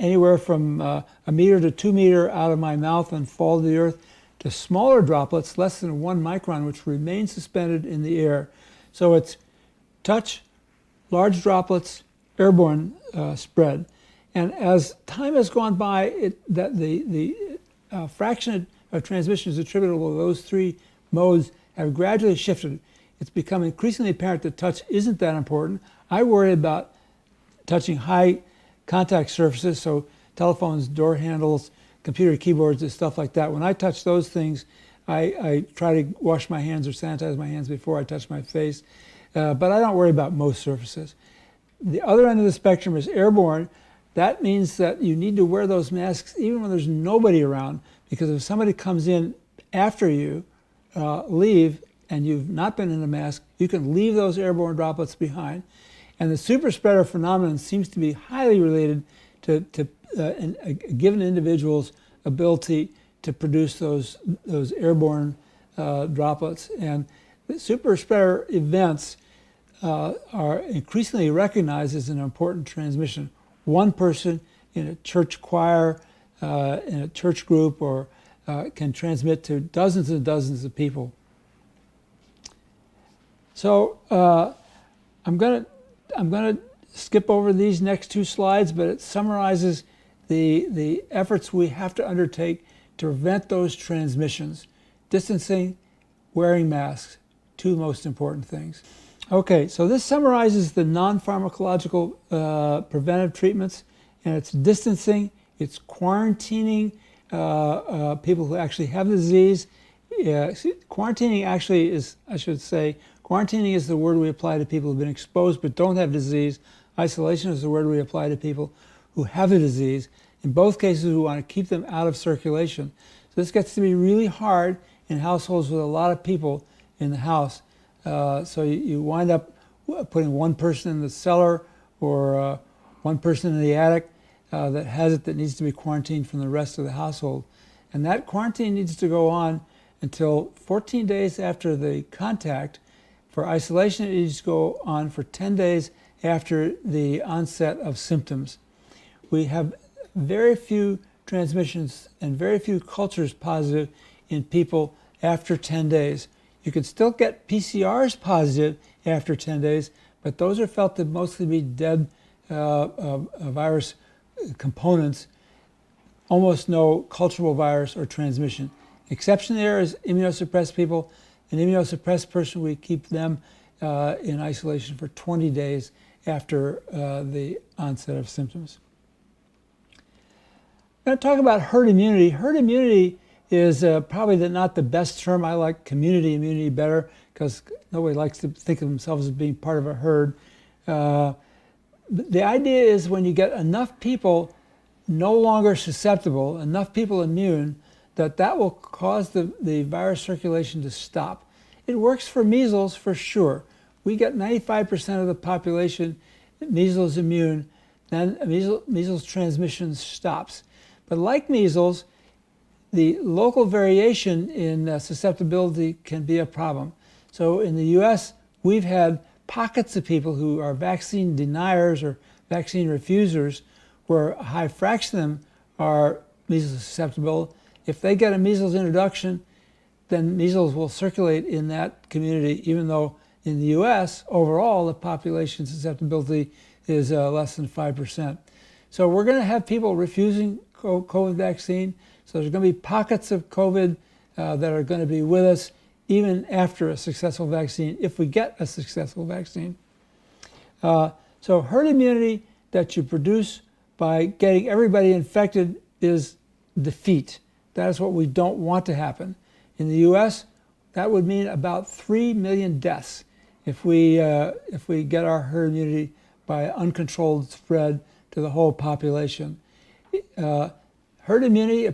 anywhere from a meter to 2 meters out of my mouth and fall to the earth, to smaller droplets, less than 1 micron, which remain suspended in the air. So it's touch, large droplets, airborne spread. And as time has gone by, the fraction of transmission is attributable to those 3 modes have gradually shifted. It's become increasingly apparent that touch isn't that important. I worry about touching high contact surfaces, so telephones, door handles, computer keyboards and stuff like that. When I touch those things, I try to wash my hands or sanitize my hands before I touch my face. But I don't worry about most surfaces. The other end of the spectrum is airborne. That means that you need to wear those masks even when there's nobody around, because if somebody comes in after you leave and you've not been in a mask, you can leave those airborne droplets behind. And the super spreader phenomenon seems to be highly related to a given individual's ability to produce those airborne droplets. And the super spreader events are increasingly recognized as an important transmission. One person in a church choir, in a church group, or can transmit to dozens and dozens of people. So I'm going to skip over these next 2 slides, but it summarizes the efforts we have to undertake to prevent those transmissions. Distancing, wearing masks, 2 most important things. Okay, so this summarizes the non-pharmacological preventive treatments, and it's distancing, it's quarantining people who actually have the disease. Quarantining actually is, I should say, quarantining is the word we apply to people who have been exposed but don't have disease. Isolation is the word we apply to people who have the disease. In both cases, we want to keep them out of circulation. So this gets to be really hard in households with a lot of people in the house. So you wind up putting one person in the cellar or one person in the attic that has it, that needs to be quarantined from the rest of the household. And that quarantine needs to go on until 14 days after the contact. For isolation, it needs to go on for 10 days after the onset of symptoms. We have very few transmissions and very few cultures positive in people after 10 days. You can still get PCRs positive after 10 days, but those are felt to mostly be dead virus components, almost no cultural virus or transmission. Exception there is immunosuppressed people. An immunosuppressed person, we keep them in isolation for 20 days after the onset of symptoms. I'm going to talk about herd immunity. Herd immunity is probably not the best term. I like community immunity better because nobody likes to think of themselves as being part of a herd. The idea is when you get enough people no longer susceptible, enough people immune, that will cause the virus circulation to stop. It works for measles for sure. We get 95% of the population measles immune, then measles transmission stops. But like measles, the local variation in susceptibility can be a problem. So in the US, we've had pockets of people who are vaccine deniers or vaccine refusers, where a high fraction of them are measles susceptible. If they get a measles introduction, then measles will circulate in that community, even though in the US, overall, the population susceptibility is less than 5%. So we're going to have people refusing COVID vaccine. So there's going to be pockets of COVID that are going to be with us even after a successful vaccine, if we get a successful vaccine. So herd immunity that you produce by getting everybody infected is defeat. That is what we don't want to happen. In the US, that would mean about 3 million deaths if we get our herd immunity by uncontrolled spread to the whole population. Herd immunity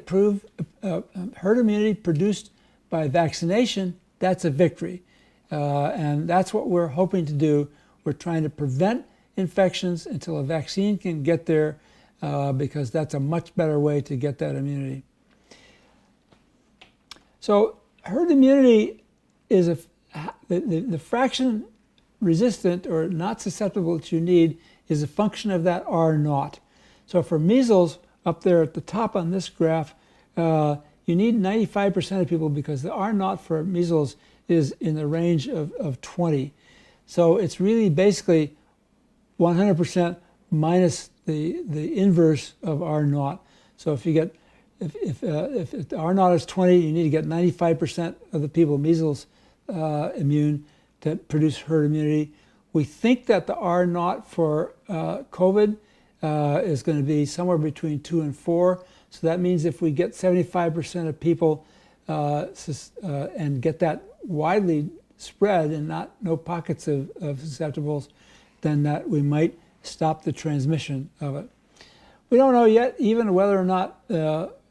produced by vaccination, that's a victory. And that's what we're hoping to do. We're trying to prevent infections until a vaccine can get there, because that's a much better way to get that immunity. So herd immunity is the fraction resistant or not susceptible that you need is a function of that R naught. So for measles, up there at the top on this graph, you need 95% of people because the R naught for measles is in the range of 20. So it's really basically 100% minus the inverse of R naught. So if you get if R naught is 20, you need to get 95% of the people measles immune to produce herd immunity. We think that the R naught for COVID is going to be somewhere between 2 and 4. So that means if we get 75% of people and get that widely spread and no pockets of susceptibles, then that we might stop the transmission of it. We don't know yet even whether or not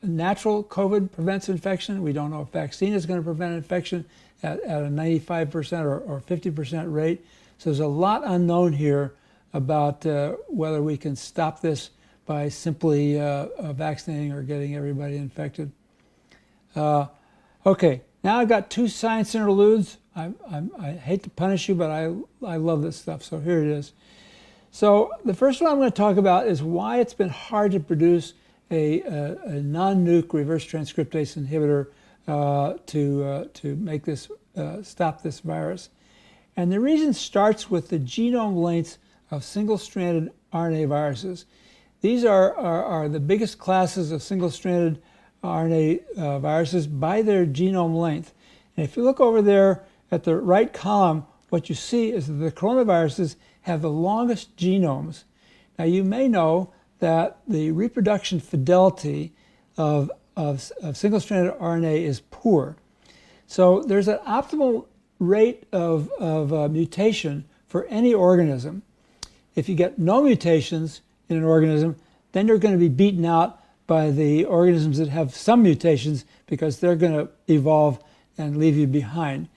natural COVID prevents infection. We don't know if vaccine is going to prevent infection at a 95% or 50% rate. So there's a lot unknown here about whether we can stop this by simply vaccinating or getting everybody infected. Okay, now I've got 2 science interludes. I hate to punish you, but I love this stuff, so here it is. So the first one I'm going to talk about is why it's been hard to produce a non-nuke reverse transcriptase inhibitor to make this stop this virus. And the reason starts with the genome lengths of single-stranded RNA viruses. These are the biggest classes of single-stranded RNA viruses by their genome length. And if you look over there at the right column, what you see is that the coronaviruses have the longest genomes. Now you may know that the reproduction fidelity of single-stranded RNA is poor. So there's an optimal rate of mutation for any organism. If you get no mutations in an organism, then you're going to be beaten out by the organisms that have some mutations because they're going to evolve and leave you behind.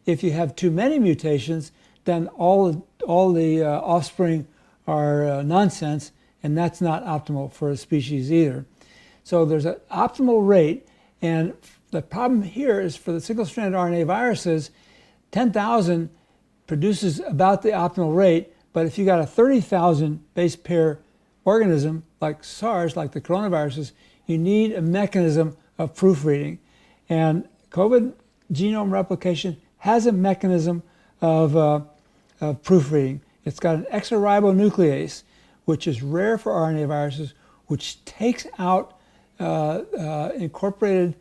If you have too many mutations, then all the offspring are nonsense, and that's not optimal for a species either. So there's an optimal rate, and the problem here is for the single-stranded RNA viruses, 10,000 produces about the optimal rate, but if you got a 30,000 base pair organism like SARS, like the coronaviruses, you need a mechanism of proofreading. And COVID genome replication has a mechanism of proofreading. It's got an exoribonuclease, which is rare for RNA viruses, which takes out incorporated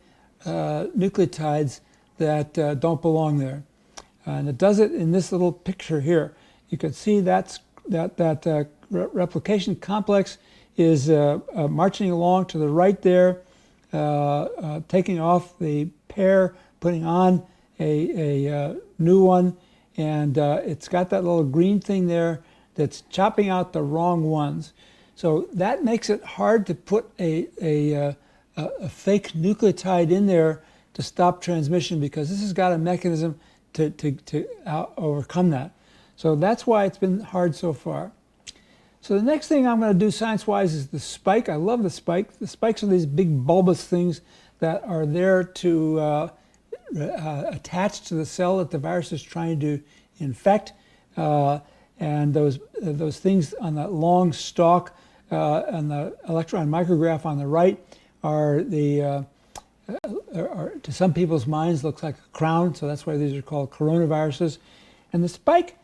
nucleotides that don't belong there. And it does it in this little picture here. You can see that replication complex is marching along to the right there, taking off the pair, putting on a new one, and it's got that little green thing there that's chopping out the wrong ones. So that makes it hard to put a fake nucleotide in there to stop transmission, because this has got a mechanism to overcome that. So that's why it's been hard so far. So the next thing I'm going to do science-wise is the spike. I love the spike. The spikes are these big bulbous things that are there to attach to the cell that the virus is trying to infect. And those things on that long stalk on the electron micrograph on the right are to some people's minds looks like a crown, so that's why these are called coronaviruses. And the spike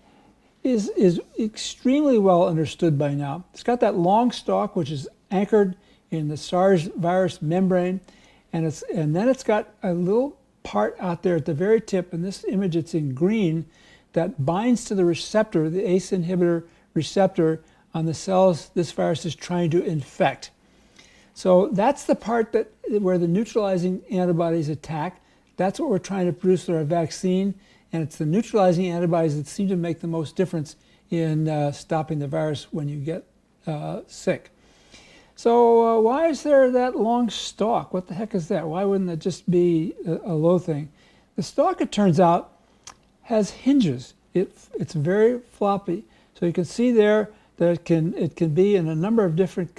is extremely well understood by now. It's got that long stalk which is anchored in the SARS virus membrane, and then it's got a little part out there at the very tip, in this image it's in green, that binds to the receptor, the ACE inhibitor receptor on the cells this virus is trying to infect. So that's the part where the neutralizing antibodies attack. That's what we're trying to produce with our vaccine, and it's the neutralizing antibodies that seem to make the most difference in stopping the virus when you get sick. So why is there that long stalk? What the heck is that? Why wouldn't it just be a low thing? The stalk, it turns out, has hinges. It's very floppy. So you can see there that it can be in a number of different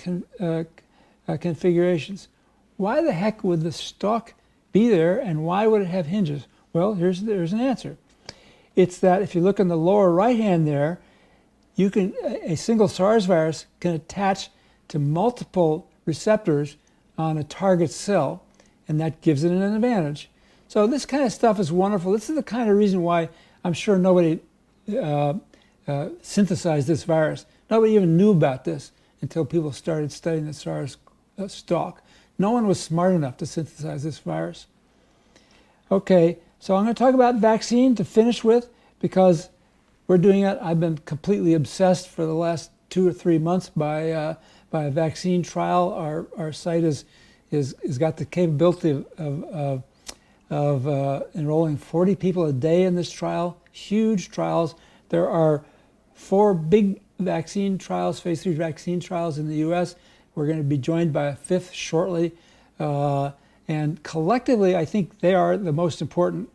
configurations. Why the heck would the stalk be there, and why would it have hinges? Well, there's an answer. It's that if you look in the lower right hand there, a single SARS virus can attach to multiple receptors on a target cell, and that gives it an advantage. So this kind of stuff is wonderful. This is the kind of reason why I'm sure nobody synthesized this virus. Nobody even knew about this until people started studying the SARS stalk. No one was smart enough to synthesize this virus. Okay, so I'm going to talk about vaccine to finish with, because we're doing it. I've been completely obsessed for the last 2 or 3 months by a vaccine trial. Our site is got the capability of enrolling 40 people a day in this trial. Huge trials. There are 4 big vaccine trials, phase 3 vaccine trials in the U.S. We're going to be joined by a 5th shortly. And collectively, I think they are the most important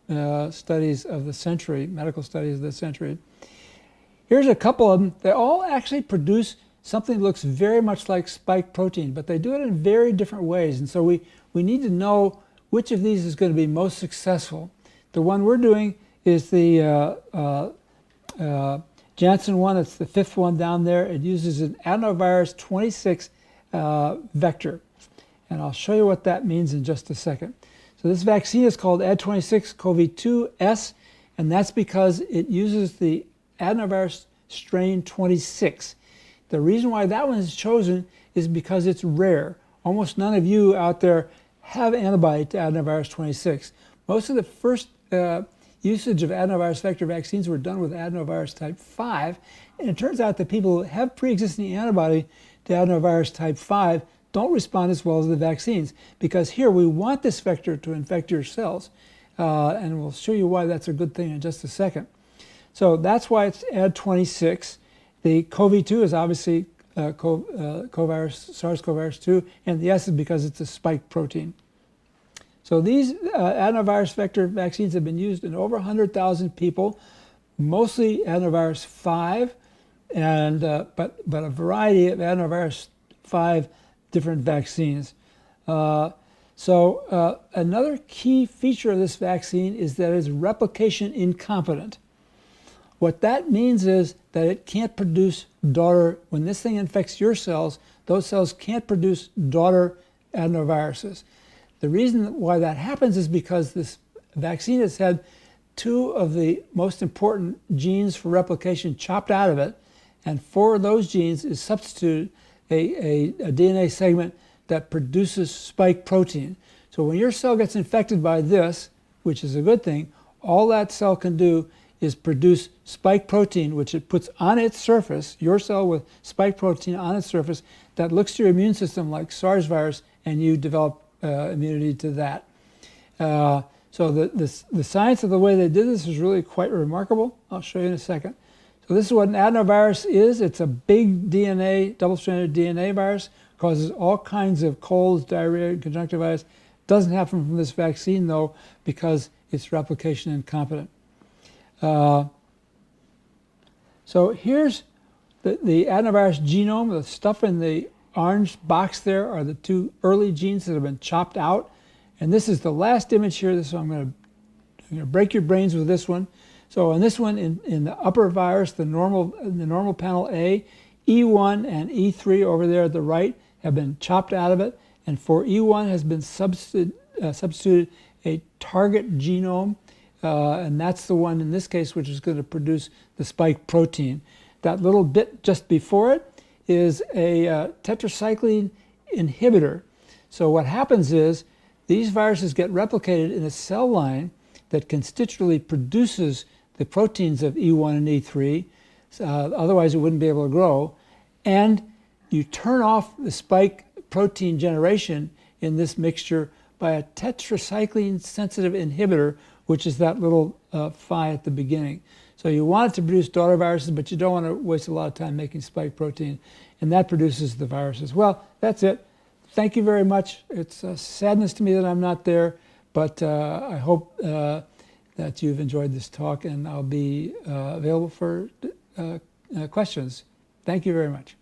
studies of the century, medical studies of the century. Here's a couple of them. They all actually produce something that looks very much like spike protein, but they do it in very different ways. And so we need to know which of these is going to be most successful. The one we're doing is the Janssen one. It's the 5th one down there. It uses an adenovirus 26 vector. And I'll show you what that means in just a second. So this vaccine is called Ad26-CoV2S, and that's because it uses the adenovirus strain 26. The reason why that one is chosen is because it's rare. Almost none of you out there have antibody to adenovirus 26. Most of the first usage of adenovirus vector vaccines were done with adenovirus type 5, and it turns out that people who have pre-existing antibody to adenovirus type 5 don't respond as well as the vaccines, because here we want this vector to infect your cells, and we'll show you why that's a good thing in just a second. So that's why it's Ad26. The CoV2 is obviously SARS-CoV-2, and the S is because it's a spike protein. So these adenovirus vector vaccines have been used in over 100,000 people, mostly adenovirus 5, and but a variety of adenovirus 5 different vaccines. Another key feature of this vaccine is that it's replication incompetent. What that means is that it can't produce daughter, when this thing infects your cells, those cells can't produce daughter adenoviruses. The reason why that happens is because this vaccine has had 2 of the most important genes for replication chopped out of it, and for those genes is substituted a DNA segment that produces spike protein. So when your cell gets infected by this, which is a good thing, all that cell can do is produce spike protein, which it puts on its surface, your cell with spike protein on its surface, that looks to your immune system like SARS virus, and you develop immunity to that. So the science of the way they did this is really quite remarkable. I'll show you in a second. So this is what an adenovirus is. It's a big DNA, double-stranded DNA virus, causes all kinds of colds, diarrhea, and conjunctivitis. Doesn't happen from this vaccine, though, because it's replication incompetent. So here's the adenovirus genome. The stuff in the orange box there are the 2 early genes that have been chopped out. And this is the last image here. So I'm going to break your brains with this one. So in this one, in the upper virus, the normal panel A, E1 and E3 over there at the right have been chopped out of it. And for E1 has been substituted a target genome. And that's the one in this case which is going to produce the spike protein. That little bit just before it is a tetracycline inhibitor. So what happens is these viruses get replicated in a cell line that constitutively produces the proteins of E1 and E3. Otherwise, it wouldn't be able to grow. And you turn off the spike protein generation in this mixture by a tetracycline sensitive inhibitor, which is that little phi at the beginning. So you want it to produce daughter viruses, but you don't want to waste a lot of time making spike protein. And that produces the viruses. Well, that's it. Thank you very much. It's a sadness to me that I'm not there, but I hope that you've enjoyed this talk, and I'll be available for questions. Thank you very much.